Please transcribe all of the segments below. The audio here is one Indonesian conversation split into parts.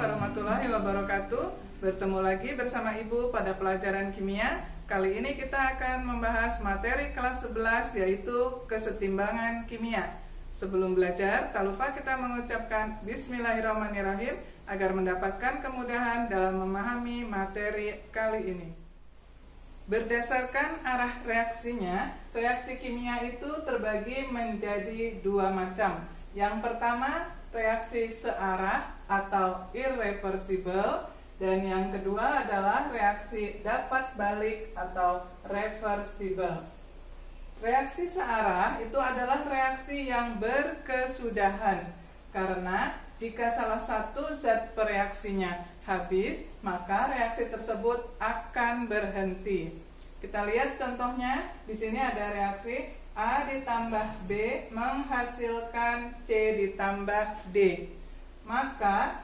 warahmatullahi wabarakatuh. Bertemu lagi bersama Ibu pada pelajaran kimia. Kali ini kita akan membahas materi kelas 11 yaitu kesetimbangan kimia. Sebelum belajar, tak lupa kita mengucapkan Bismillahirrahmanirrahim agar mendapatkan kemudahan dalam memahami materi kali ini. Berdasarkan arah reaksinya, reaksi kimia itu terbagi menjadi dua macam. Yang pertama, reaksi searah atau irreversible, dan yang kedua adalah reaksi dapat balik atau reversible. Reaksi searah itu adalah reaksi yang berkesudahan, karena jika salah satu zat pereaksinya habis, maka reaksi tersebut akan berhenti. Kita lihat contohnya. Di sini ada reaksi A ditambah B menghasilkan C ditambah D. Maka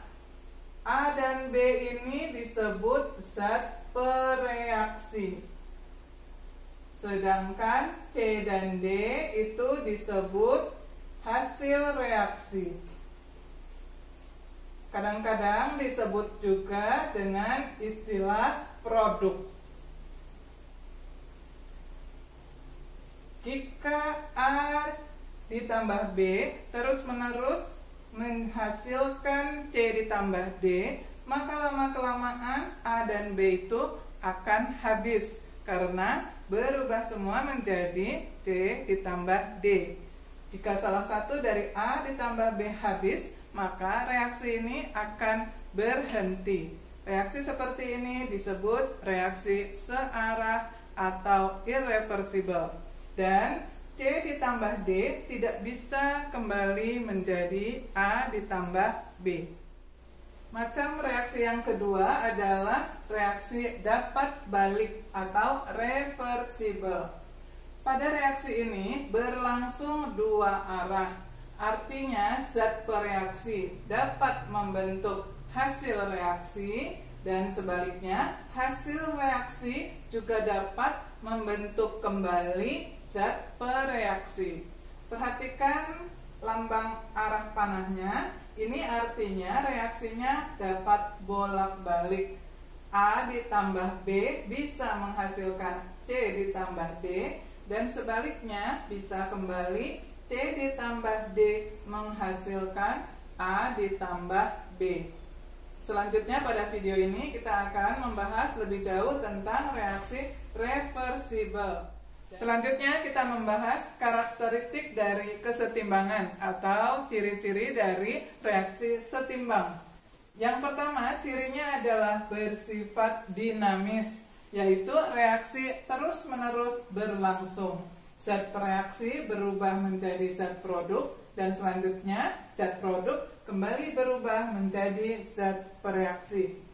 A dan B ini disebut zat pereaksi, sedangkan C dan D itu disebut hasil reaksi. Kadang-kadang disebut juga dengan istilah produk. Jika A ditambah B terus-menerus menghasilkan C ditambah D, maka lama-kelamaan A dan B itu akan habis karena berubah semua menjadi C ditambah D. Jika salah satu dari A ditambah B habis, maka reaksi ini akan berhenti. Reaksi seperti ini disebut reaksi searah atau irreversible. Dan C ditambah D tidak bisa kembali menjadi A ditambah B. Macam reaksi yang kedua adalah reaksi dapat balik atau reversible. Pada reaksi ini berlangsung dua arah. Artinya zat pereaksi dapat membentuk hasil reaksi dan sebaliknya hasil reaksi juga dapat membentuk kembali zat pereaksi. Perhatikan lambang arah panahnya. Ini artinya reaksinya dapat bolak-balik. A ditambah B bisa menghasilkan C ditambah D, dan sebaliknya bisa kembali C ditambah D menghasilkan A ditambah B. Selanjutnya pada video ini kita akan membahas lebih jauh tentang reaksi reversible. Selanjutnya kita membahas karakteristik dari kesetimbangan atau ciri-ciri dari reaksi setimbang. Yang pertama, cirinya adalah bersifat dinamis, yaitu reaksi terus-menerus berlangsung. Zat pereaksi berubah menjadi zat produk, dan selanjutnya zat produk kembali berubah menjadi zat pereaksi.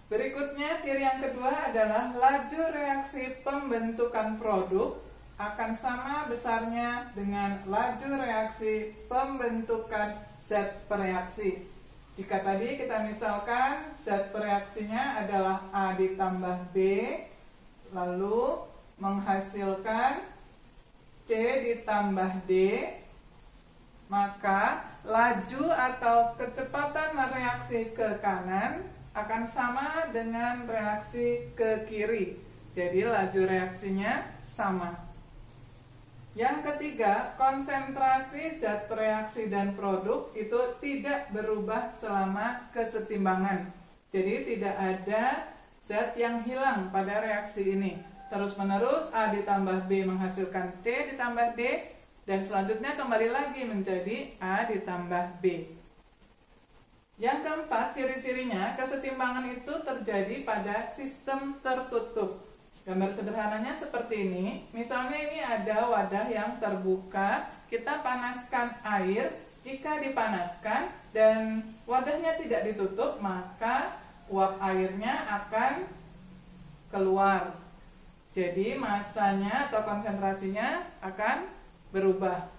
Berikutnya, ciri yang kedua adalah laju reaksi pembentukan produk akan sama besarnya dengan laju reaksi pembentukan zat pereaksi. Jika tadi kita misalkan zat pereaksinya adalah A ditambah B, lalu menghasilkan C ditambah D, maka laju atau kecepatan reaksi ke kanan akan sama dengan reaksi ke kiri. Jadi laju reaksinya sama. Yang ketiga, konsentrasi zat pereaksi dan produk itu tidak berubah selama kesetimbangan. Jadi tidak ada zat yang hilang pada reaksi ini. Terus-menerus A ditambah B menghasilkan C ditambah D, dan selanjutnya kembali lagi menjadi A ditambah B. Yang keempat, ciri-cirinya kesetimbangan itu terjadi pada sistem tertutup. Gambar sederhananya seperti ini. Misalnya ini ada wadah yang terbuka, kita panaskan air. Jika dipanaskan dan wadahnya tidak ditutup, maka uap airnya akan keluar. Jadi masanya atau konsentrasinya akan berubah.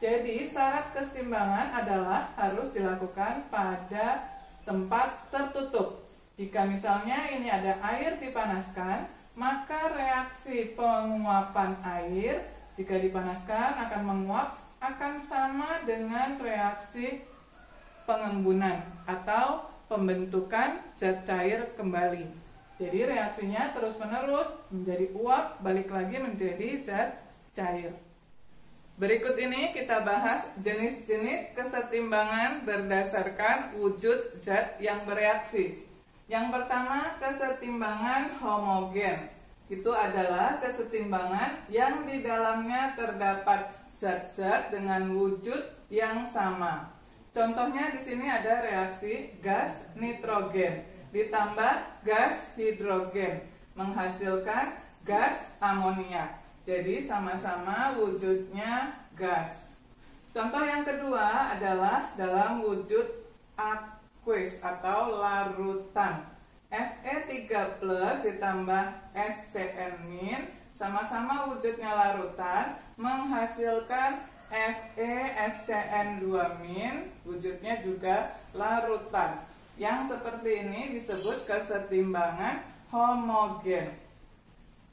Jadi syarat kesetimbangan adalah harus dilakukan pada tempat tertutup. Jika misalnya ini ada air dipanaskan, maka reaksi penguapan air jika dipanaskan akan menguap akan sama dengan reaksi pengembunan atau pembentukan zat cair kembali. Jadi reaksinya terus-menerus menjadi uap, balik lagi menjadi zat cair. Berikut ini kita bahas jenis-jenis kesetimbangan berdasarkan wujud zat yang bereaksi. Yang pertama, kesetimbangan homogen. Itu adalah kesetimbangan yang di dalamnya terdapat zat-zat dengan wujud yang sama. Contohnya di sini ada reaksi gas nitrogen ditambah gas hidrogen menghasilkan gas amoniak. Jadi sama-sama wujudnya gas. Contoh yang kedua adalah dalam wujud aqueous atau larutan. Fe3+ ditambah SCN- sama-sama wujudnya larutan menghasilkan FeSCN2- wujudnya juga larutan. Yang seperti ini disebut kesetimbangan homogen.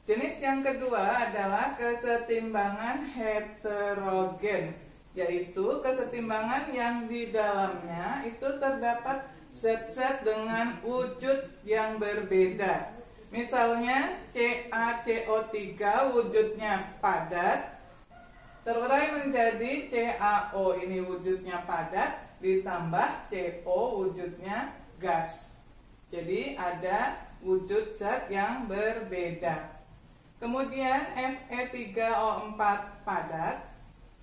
Jenis yang kedua adalah kesetimbangan heterogen, yaitu kesetimbangan yang di dalamnya itu terdapat zat-zat dengan wujud yang berbeda. Misalnya CaCO3 wujudnya padat, terurai menjadi CaO, ini wujudnya padat, ditambah CO wujudnya gas. Jadi ada wujud zat yang berbeda. Kemudian Fe3O4 padat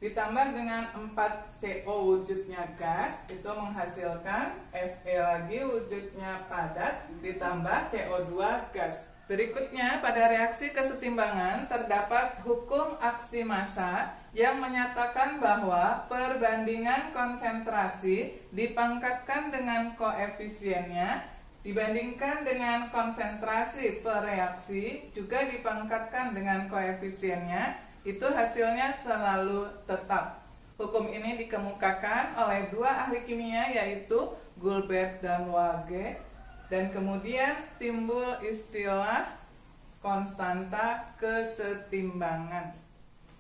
ditambah dengan 4CO wujudnya gas, itu menghasilkan Fe lagi wujudnya padat ditambah CO2 gas. Berikutnya, pada reaksi kesetimbangan terdapat hukum aksi massa yang menyatakan bahwa perbandingan konsentrasi dipangkatkan dengan koefisiennya dibandingkan dengan konsentrasi per reaksi juga dipangkatkan dengan koefisiennya, itu hasilnya selalu tetap. Hukum ini dikemukakan oleh dua ahli kimia, yaitu Goulbert dan Waage, dan kemudian timbul istilah konstanta kesetimbangan.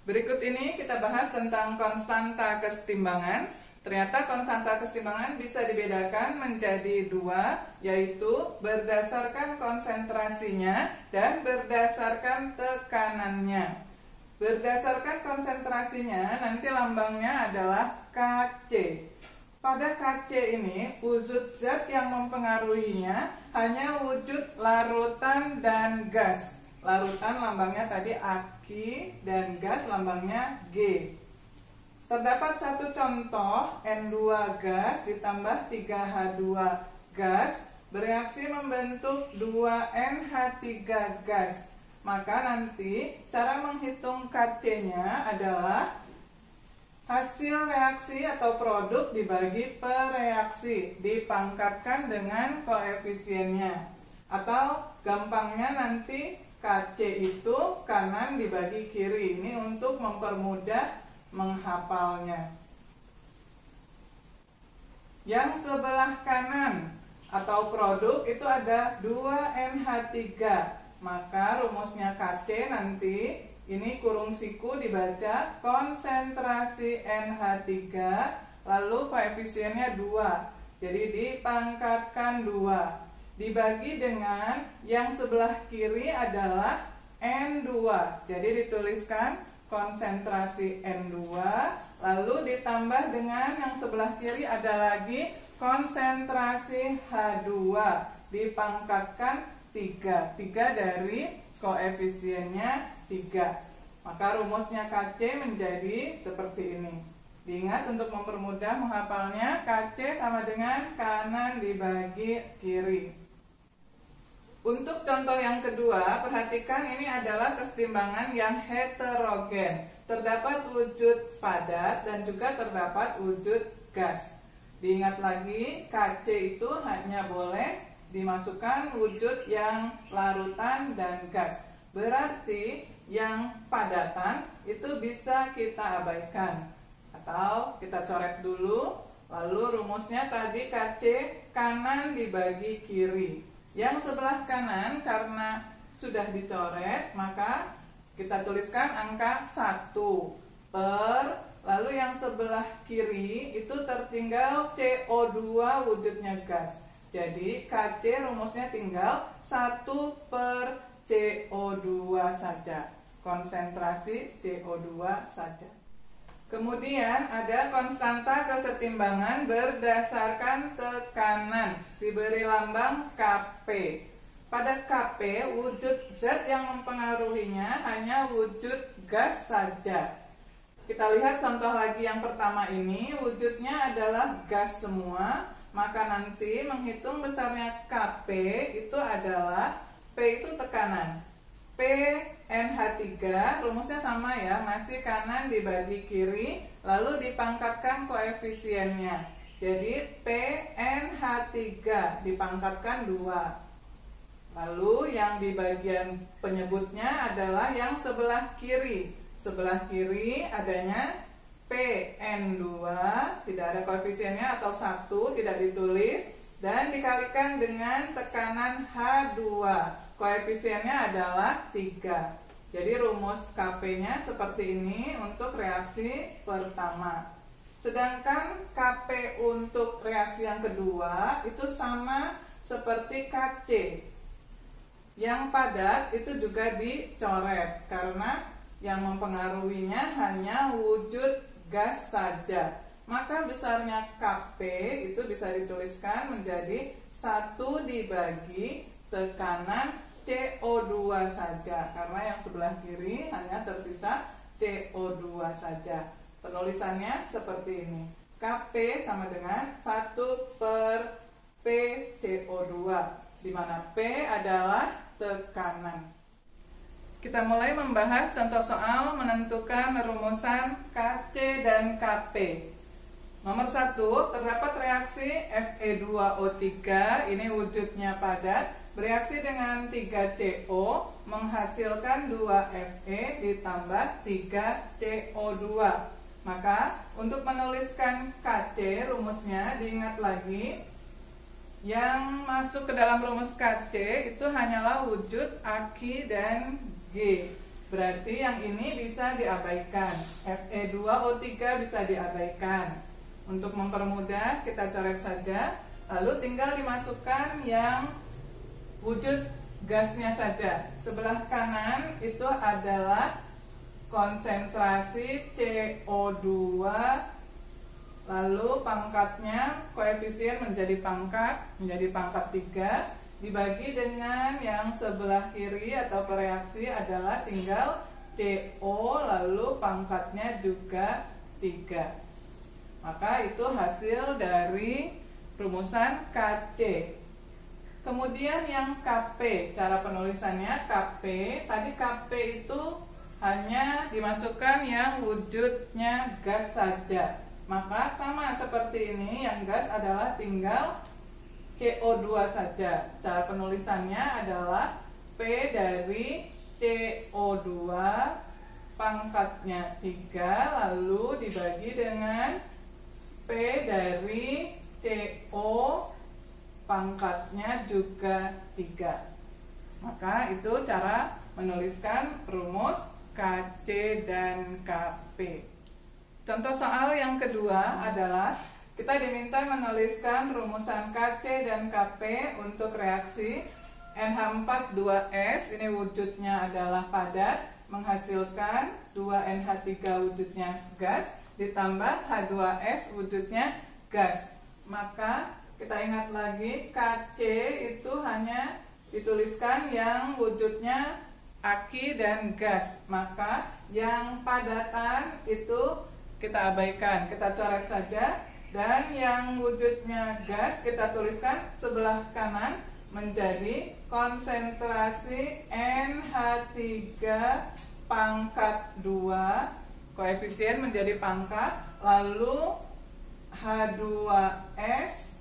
Berikut ini kita bahas tentang konstanta kesetimbangan. Ternyata konstanta kesetimbangan bisa dibedakan menjadi dua, yaitu berdasarkan konsentrasinya dan berdasarkan tekanannya. Berdasarkan konsentrasinya, nanti lambangnya adalah Kc. Pada Kc ini, wujud zat yang mempengaruhinya hanya wujud larutan dan gas. Larutan lambangnya tadi Aq dan gas lambangnya G. Terdapat satu contoh, N2 gas ditambah 3H2 gas bereaksi membentuk 2NH3 gas. Maka nanti cara menghitung Kc-nya adalah hasil reaksi atau produk dibagi per reaksi, dipangkatkan dengan koefisiennya. Atau gampangnya nanti Kc itu kanan dibagi kiri. Ini untuk mempermudah menghafalnya. Yang sebelah kanan atau produk itu ada 2NH3. Maka rumusnya Kc nanti ini kurung siku dibaca konsentrasi NH3 lalu koefisiennya 2. Jadi dipangkatkan 2 dibagi dengan yang sebelah kiri adalah N2. Jadi dituliskan konsentrasi N2 lalu ditambah dengan yang sebelah kiri ada lagi konsentrasi H2 dipangkatkan 3 dari koefisiennya 3. Maka rumusnya Kc menjadi seperti ini. Diingat untuk mempermudah menghafalnya, Kc sama dengan kanan dibagi kiri. Untuk contoh yang kedua, perhatikan ini adalah kesetimbangan yang heterogen. Terdapat wujud padat dan juga terdapat wujud gas. Diingat lagi, Kc itu hanya boleh dimasukkan wujud yang larutan dan gas. Berarti yang padatan itu bisa kita abaikan. Atau kita coret dulu, lalu rumusnya tadi Kc kanan dibagi kiri. Yang sebelah kanan karena sudah dicoret, maka kita tuliskan angka 1 per, lalu yang sebelah kiri itu tertinggal CO2 wujudnya gas. Jadi Kc rumusnya tinggal 1/CO2 saja. Konsentrasi CO2 saja. Kemudian ada konstanta kesetimbangan berdasarkan tekanan, diberi lambang Kp. Pada Kp, wujud zat yang mempengaruhinya hanya wujud gas saja. Kita lihat contoh lagi yang pertama ini, wujudnya adalah gas semua. Maka nanti menghitung besarnya Kp itu adalah P itu tekanan. P NH3 rumusnya sama ya, masih kanan dibagi kiri, lalu dipangkatkan koefisiennya. Jadi P NH3 dipangkatkan 2. Lalu yang di bagian penyebutnya adalah yang sebelah kiri. Sebelah kiri adanya PN2, tidak ada koefisiennya atau 1, tidak ditulis, dan dikalikan dengan tekanan H2. Koefisiennya adalah 3. Jadi rumus Kp-nya seperti ini untuk reaksi pertama. Sedangkan Kp untuk reaksi yang kedua itu sama seperti Kc. Yang padat itu juga dicoret karena yang mempengaruhinya hanya wujud gas saja. Maka besarnya Kp itu bisa dituliskan menjadi 1 dibagi tekanan CO2 saja, karena yang sebelah kiri hanya tersisa CO2 saja. Penulisannya seperti ini. Kp sama dengan 1/P CO2, di mana P adalah tekanan. Kita mulai membahas contoh soal menentukan rumusan Kc dan Kp. Nomor 1, terdapat reaksi Fe2O3, ini wujudnya padat, bereaksi dengan 3CO, menghasilkan 2Fe ditambah 3CO2. Maka untuk menuliskan Kc rumusnya diingat lagi, yang masuk ke dalam rumus Kc itu hanyalah wujud Aki dan G. Berarti yang ini bisa diabaikan. Fe2O3 bisa diabaikan. Untuk mempermudah kita coret saja. Lalu tinggal dimasukkan yang wujud gasnya saja. Sebelah kanan itu adalah konsentrasi CO2, lalu pangkatnya koefisien menjadi pangkat 3, dibagi dengan yang sebelah kiri atau pereaksi adalah tinggal CO, lalu pangkatnya juga 3. Maka itu hasil dari rumusan Kc. Kemudian yang Kp, cara penulisannya Kp, tadi Kp itu hanya dimasukkan yang wujudnya gas saja. Maka sama seperti ini, yang gas adalah tinggal CO2 saja. Cara penulisannya adalah P dari CO2 pangkatnya 3, lalu dibagi dengan P dari CO pangkatnya juga 3. Maka itu cara menuliskan rumus Kc dan Kp. Contoh soal yang kedua adalah kita diminta menuliskan rumusan Kc dan Kp untuk reaksi NH4 2S, ini wujudnya adalah padat, menghasilkan 2NH3 wujudnya gas, ditambah H2S wujudnya gas. Maka kita ingat lagi, Kc itu hanya dituliskan yang wujudnya Aki dan gas. Maka yang padatan itu kita abaikan, kita coret saja. Dan yang wujudnya gas kita tuliskan sebelah kanan menjadi konsentrasi NH3 pangkat 2, koefisien menjadi pangkat, lalu H2S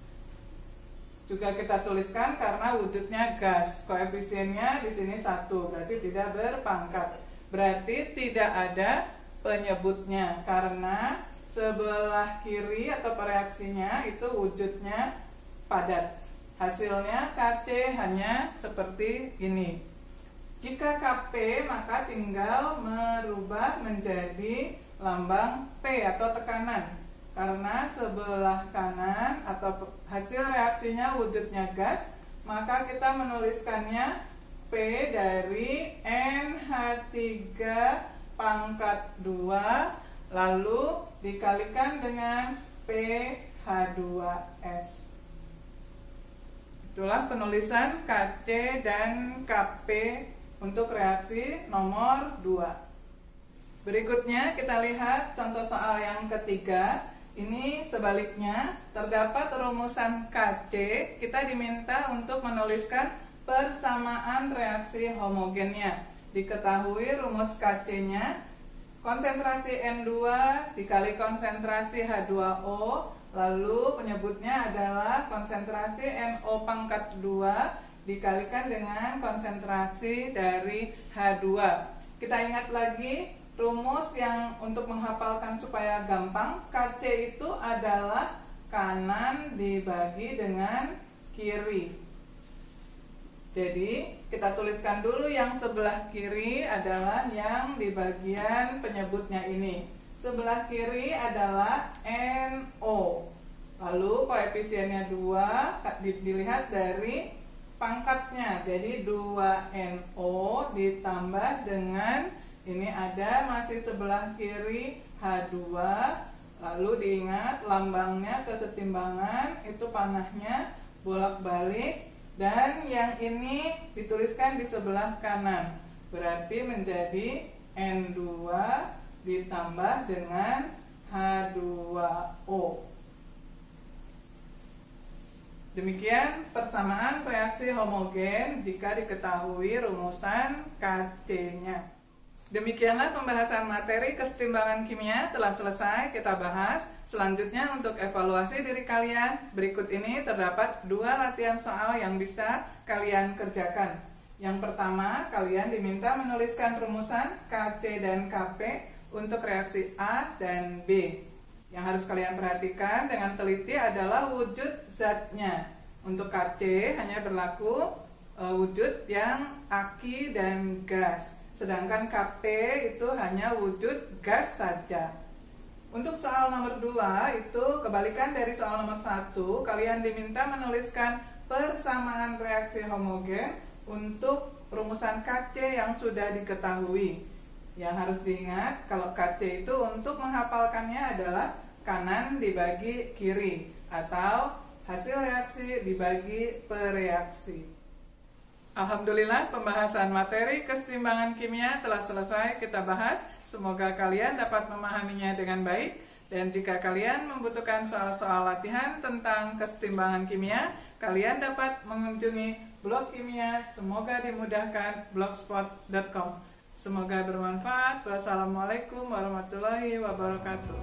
juga kita tuliskan karena wujudnya gas, koefisiennya di sini 1, berarti tidak berpangkat. Berarti tidak ada penyebutnya karena sebelah kiri atau pereaksinya itu wujudnya padat. Hasilnya Kc hanya seperti ini. Jika Kp maka tinggal merubah menjadi lambang P atau tekanan. Karena sebelah kanan atau hasil reaksinya wujudnya gas, maka kita menuliskannya P dari NH3 pangkat 2 lalu dikalikan dengan PH2S. Itulah penulisan Kc dan Kp untuk reaksi nomor 2. Berikutnya kita lihat contoh soal yang ketiga. Ini sebaliknya, terdapat rumusan Kc, kita diminta untuk menuliskan persamaan reaksi homogennya. Diketahui rumus Kc-nya, konsentrasi N2 dikali konsentrasi H2O, lalu penyebutnya adalah konsentrasi NO pangkat 2 dikalikan dengan konsentrasi dari H2. Kita ingat lagi rumus yang untuk menghafalkan supaya gampang. Kc itu adalah kanan dibagi dengan kiri. Jadi kita tuliskan dulu yang sebelah kiri adalah yang di bagian penyebutnya ini. Sebelah kiri adalah NO. Lalu koefisiennya 2 dilihat dari pangkatnya. Jadi 2NO ditambah dengan ini ada masih sebelah kiri H2. Lalu diingat lambangnya kesetimbangan, itu panahnya bolak-balik. Dan yang ini dituliskan di sebelah kanan. Berarti menjadi N2 ditambah dengan H2O. Demikian persamaan reaksi homogen jika diketahui rumusan Kc-nya. Demikianlah pembahasan materi kesetimbangan kimia telah selesai kita bahas. Selanjutnya untuk evaluasi diri kalian, berikut ini terdapat 2 latihan soal yang bisa kalian kerjakan. Yang pertama, kalian diminta menuliskan rumusan Kc dan Kp untuk reaksi A dan B. Yang harus kalian perhatikan dengan teliti adalah wujud zatnya. Untuk Kc hanya berlaku wujud yang aki dan gas. Sedangkan Kp itu hanya wujud gas saja. Untuk soal nomor 2 itu kebalikan dari soal nomor 1. Kalian diminta menuliskan persamaan reaksi homogen untuk rumusan Kc yang sudah diketahui. Yang harus diingat kalau Kc itu untuk menghafalkannya adalah kanan dibagi kiri atau hasil reaksi dibagi per reaksi. Alhamdulillah pembahasan materi kesetimbangan kimia telah selesai kita bahas. Semoga kalian dapat memahaminya dengan baik. Dan jika kalian membutuhkan soal-soal latihan tentang kesetimbangan kimia, kalian dapat mengunjungi blog kimia. Semoga dimudahkan blogspot.com. Semoga bermanfaat. Wassalamualaikum warahmatullahi wabarakatuh.